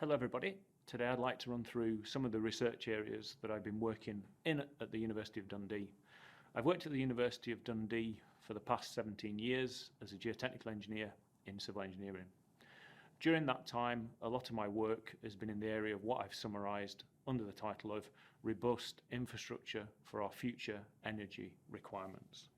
Hello everybody. Today I'd like to run through some of the research areas that I've been working in at the University of Dundee. I've worked at the University of Dundee for the past 17 years as a geotechnical engineer in civil engineering. During that time, a lot of my work has been in the area of what I've summarised under the title of robust infrastructure for our future energy requirements.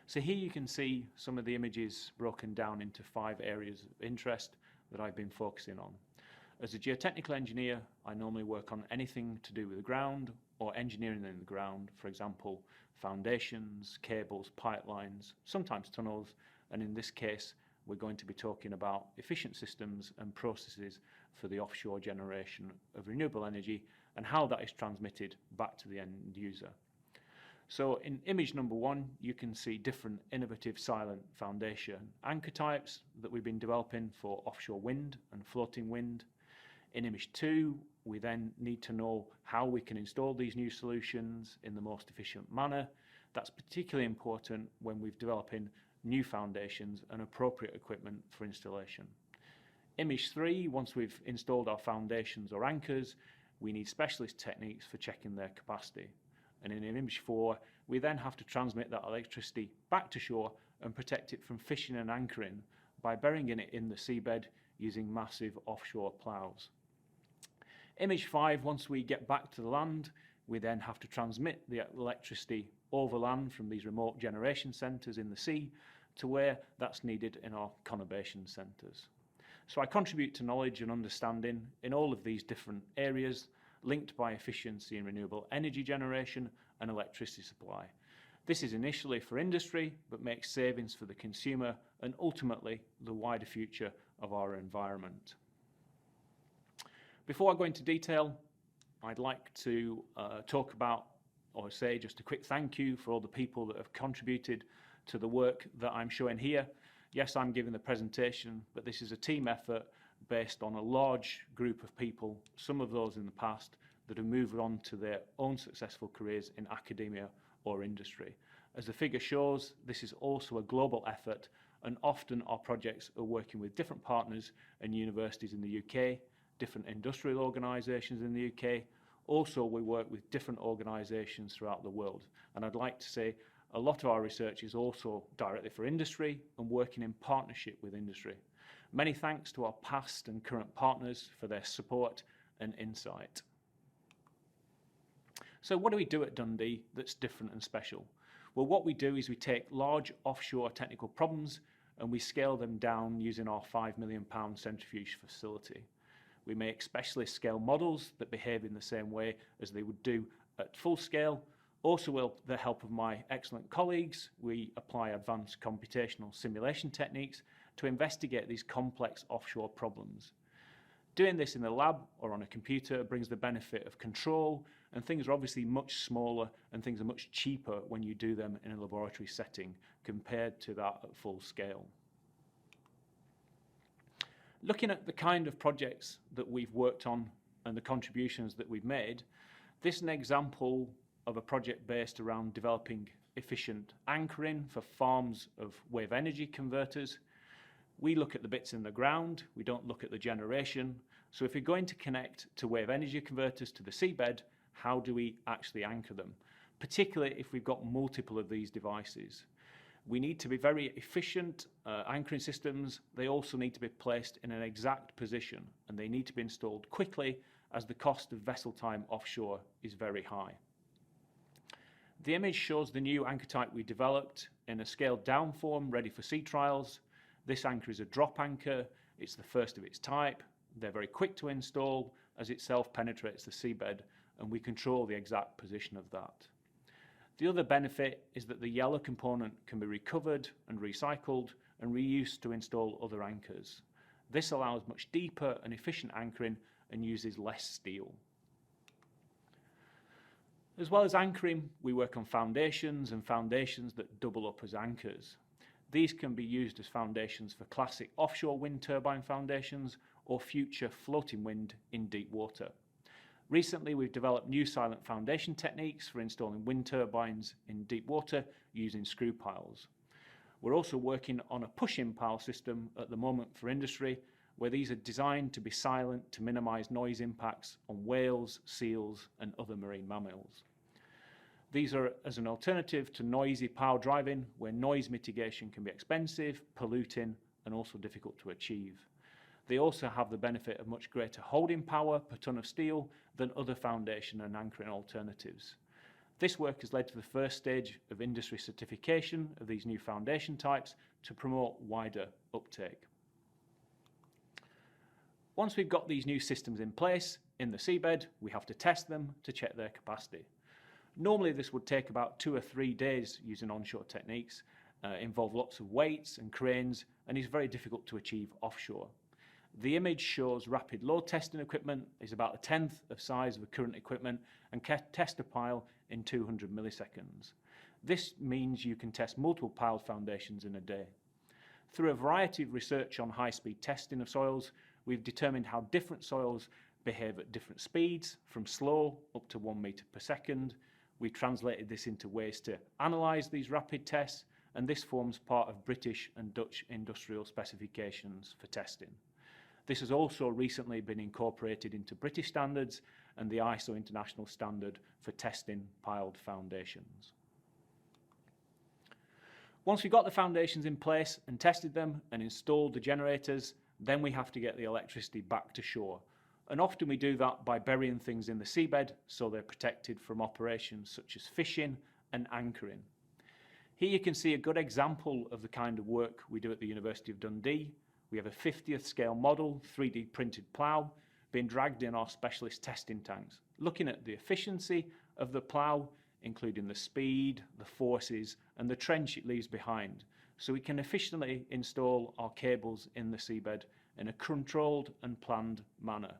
So here you can see some of the images broken down into 5 areas of interest that I've been focusing on. As a geotechnical engineer, I normally work on anything to do with the ground or engineering in the ground, for example, foundations, cables, pipelines, sometimes tunnels, and in this case, we're going to be talking about efficient systems and processes for the offshore generation of renewable energy and how that is transmitted back to the end user. So in image number 1, you can see different innovative silent foundation anchor types that we've been developing for offshore wind and floating wind. In image 2, we then need to know how we can install these new solutions in the most efficient manner. That's particularly important when we're developing new foundations and appropriate equipment for installation. Image 3, once we've installed our foundations or anchors, we need specialist techniques for checking their capacity. And in image 4, we then have to transmit that electricity back to shore and protect it from fishing and anchoring by burying it in the seabed using massive offshore ploughs. Image 5, once we get back to the land, we then have to transmit the electricity over land from these remote generation centres in the sea to where that's needed in our conurbation centres. So I contribute to knowledge and understanding in all of these different areas linked by efficiency in renewable energy generation and electricity supply. This is initially for industry, but makes savings for the consumer and ultimately the wider future of our environment. Before I go into detail, I'd like to talk about, or say just a quick thank you for all the people that have contributed to the work that I'm showing here. Yes, I'm giving the presentation, but this is a team effort based on a large group of people, some of those in the past, that have moved on to their own successful careers in academia or industry. As the figure shows, this is also a global effort, and often our projects are working with different partners and universities in the UK, different industrial organisations in the UK. Also, we work with different organisations throughout the world. And I'd like to say a lot of our research is also directly for industry and working in partnership with industry. Many thanks to our past and current partners for their support and insight. So what do we do at Dundee that's different and special? Well, what we do is we take large offshore technical problems and we scale them down using our £5 million centrifuge facility. We make specialist scale models that behave in the same way as they would do at full scale. Also, with the help of my excellent colleagues, we apply advanced computational simulation techniques to investigate these complex offshore problems. Doing this in the lab or on a computer brings the benefit of control, and things are obviously much smaller and things are much cheaper when you do them in a laboratory setting compared to that at full scale. Looking at the kind of projects that we've worked on and the contributions that we've made, this is an example of a project based around developing efficient anchoring for farms of wave energy converters. We look at the bits in the ground, we don't look at the generation. So if you're going to connect to wave energy converters to the seabed, how do we actually anchor them? Particularly if we've got multiple of these devices. We need to be very efficient anchoring systems. They also need to be placed in an exact position and they need to be installed quickly as the cost of vessel time offshore is very high. The image shows the new anchor type we developed in a scaled down form ready for sea trials. This anchor is a drop anchor. It's the first of its type. They're very quick to install as it self-penetrates the seabed and we control the exact position of that. The other benefit is that the yellow component can be recovered and recycled and reused to install other anchors. This allows much deeper and efficient anchoring and uses less steel. As well as anchoring, we work on foundations and foundations that double up as anchors. These can be used as foundations for classic offshore wind turbine foundations or future floating wind in deep water. Recently, we've developed new silent foundation techniques for installing wind turbines in deep water using screw piles. We're also working on a push-in pile system at the moment for industry, where these are designed to be silent to minimise noise impacts on whales, seals and other marine mammals. These are as an alternative to noisy power driving, where noise mitigation can be expensive, polluting and also difficult to achieve. They also have the benefit of much greater holding power per tonne of steel than other foundation and anchoring alternatives. This work has led to the first stage of industry certification of these new foundation types to promote wider uptake. Once we've got these new systems in place in the seabed, we have to test them to check their capacity. Normally this would take about 2 or 3 days using onshore techniques, involve lots of weights and cranes, and is very difficult to achieve offshore. The image shows rapid load testing equipment is about a tenth of size of the current equipment and can test a pile in 200 milliseconds. This means you can test multiple piled foundations in a day. Through a variety of research on high-speed testing of soils, we've determined how different soils behave at different speeds, from slow up to 1 metre per second. We've translated this into ways to analyse these rapid tests, and this forms part of British and Dutch industrial specifications for testing. This has also recently been incorporated into British standards and the ISO international standard for testing piled foundations. Once we've got the foundations in place and tested them and installed the generators, then we have to get the electricity back to shore. And often we do that by burying things in the seabed so they're protected from operations such as fishing and anchoring. Here you can see a good example of the kind of work we do at the University of Dundee. We have a 50th scale model 3D printed plough being dragged in our specialist testing tanks, looking at the efficiency of the plough, including the speed, the forces and the trench it leaves behind, so we can efficiently install our cables in the seabed in a controlled and planned manner.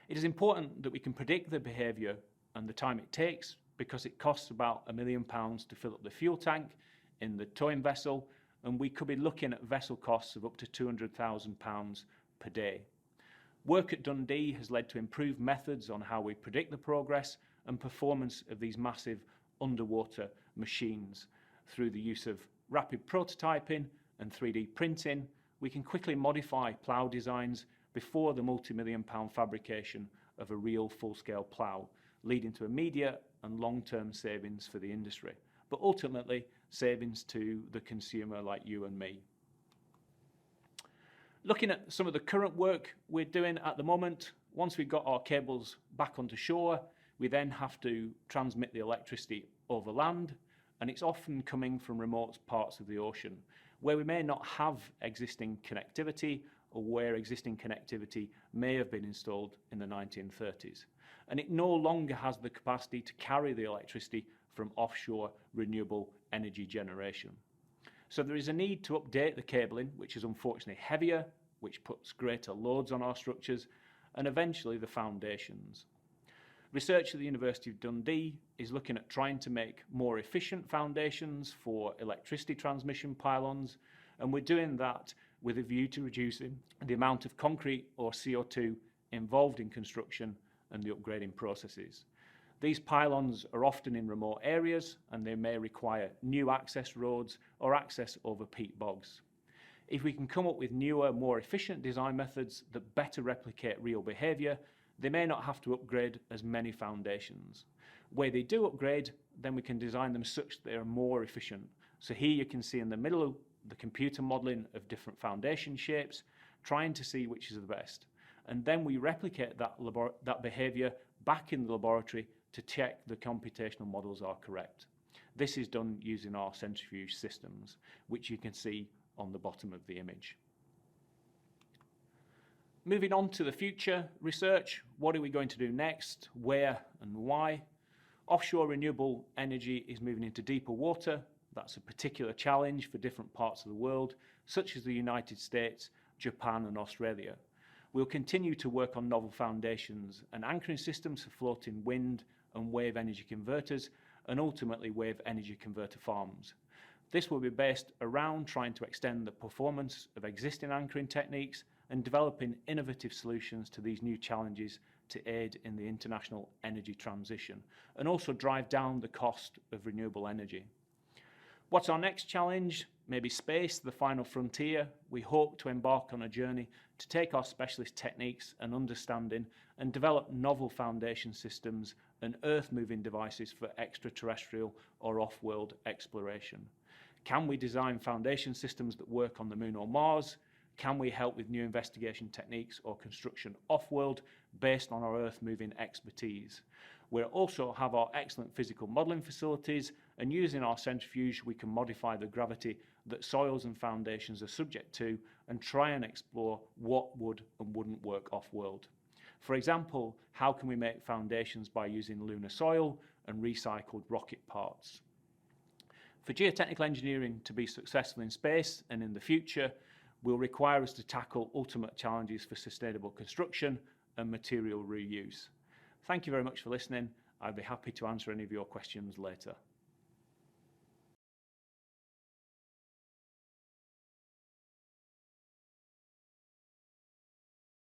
It is important that we can predict the behaviour and the time it takes, because it costs about £1 million to fill up the fuel tank in the towing vessel, and we could be looking at vessel costs of up to £200,000 per day. Work at Dundee has led to improved methods on how we predict the progress and performance of these massive underwater machines. Through the use of rapid prototyping and 3D printing, we can quickly modify plough designs before the multi-million-pound fabrication of a real full-scale plough, leading to immediate and long-term savings for the industry, but ultimately savings to the consumer like you and me. Looking at some of the current work we're doing at the moment, once we've got our cables back onto shore, we then have to transmit the electricity over land, and it's often coming from remote parts of the ocean, where we may not have existing connectivity, or where existing connectivity may have been installed in the 1930s. And it no longer has the capacity to carry the electricity from offshore renewable energy generation. So there is a need to update the cabling, which is unfortunately heavier, which puts greater loads on our structures, and eventually the foundations. Research at the University of Dundee is looking at trying to make more efficient foundations for electricity transmission pylons, and we're doing that with a view to reducing the amount of concrete or CO2 involved in construction and the upgrading processes. These pylons are often in remote areas, and they may require new access roads or access over peat bogs. If we can come up with newer, more efficient design methods that better replicate real behaviour, they may not have to upgrade as many foundations. Where they do upgrade, then we can design them such that they are more efficient. So here you can see in the middle the computer modelling of different foundation shapes, trying to see which is the best. And then we replicate that behaviour back in the laboratory to check the computational models are correct. This is done using our centrifuge systems, which you can see on the bottom of the image. Moving on to the future research, what are we going to do next, where and why? Offshore renewable energy is moving into deeper water. That's a particular challenge for different parts of the world, such as the United States, Japan and Australia. We'll continue to work on novel foundations and anchoring systems for floating wind and wave energy converters, and ultimately wave energy converter farms. This will be based around trying to extend the performance of existing anchoring techniques and developing innovative solutions to these new challenges to aid in the international energy transition, and also drive down the cost of renewable energy. What's our next challenge? Maybe space, the final frontier. We hope to embark on a journey to take our specialist techniques and understanding and develop novel foundation systems and earth-moving devices for extraterrestrial or off-world exploration. Can we design foundation systems that work on the Moon or Mars? Can we help with new investigation techniques or construction off-world based on our earth-moving expertise? We also have our excellent physical modelling facilities, and using our centrifuge we can modify the gravity that soils and foundations are subject to and try and explore what would and wouldn't work off-world. For example, how can we make foundations by using lunar soil and recycled rocket parts? For geotechnical engineering to be successful in space and in the future will require us to tackle ultimate challenges for sustainable construction and material reuse. Thank you very much for listening. I'd be happy to answer any of your questions later.